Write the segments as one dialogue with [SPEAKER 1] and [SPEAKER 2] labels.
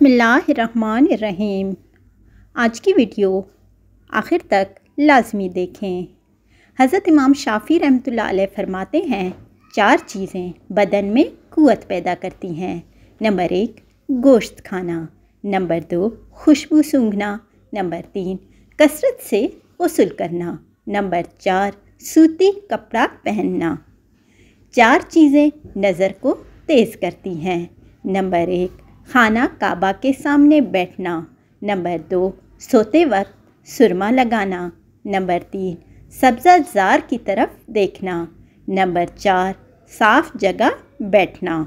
[SPEAKER 1] बिस्मिल्लाहिर्रहमानिर्रहीम। आज की वीडियो आखिर तक लाजमी देखें। हज़रत इमाम शाफ़ी रहमतुल्लाह अलैह फरमाते हैं, 4 चीज़ें बदन में क़ुव्वत पैदा करती हैं। नंबर 1 गोश्त खाना, नंबर 2 खुशबू सूंघना, नंबर 3 कसरत से गुस्ल करना, नंबर 4 सूती कपड़ा पहनना। 4 चीज़ें नज़र को तेज़ करती हैं। नंबर 1 खाना काबा के सामने बैठना, नंबर 2 सोते वक्त सुरमा लगाना, नंबर 3 सब्ज़ाजार की तरफ देखना, नंबर 4 साफ़ जगह बैठना।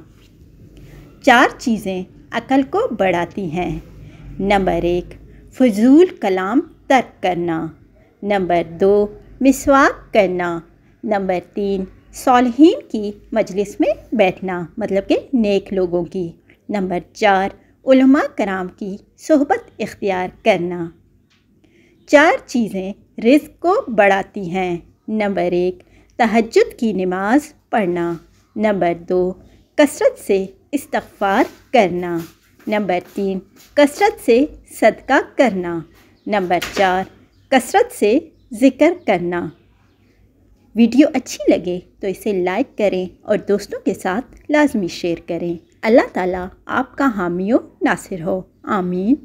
[SPEAKER 1] 4 चीज़ें अक़ल को बढ़ाती हैं। नंबर 1 फ़ुज़ूल कलाम तर्क करना, नंबर 2 मिसवाक करना, नंबर 3 सालिहीन की मजलिस में बैठना, मतलब कि नेक लोगों की, नंबर 4 उलमा कराम की सोहबत इख्तियार करना। 4 चीज़ें रिज़्क़ को बढ़ाती हैं। नंबर 1 तहज्जुद की नमाज पढ़ना, नंबर 2 कसरत से इस्तिग़फ़ार करना, नंबर 3 कसरत से सदका करना, नंबर 4 कसरत से ज़िक्र करना। वीडियो अच्छी लगे तो इसे लाइक करें और दोस्तों के साथ लाजमी शेयर करें। अल्लाह ताला आपका हामी व नासिर हो। आमीन।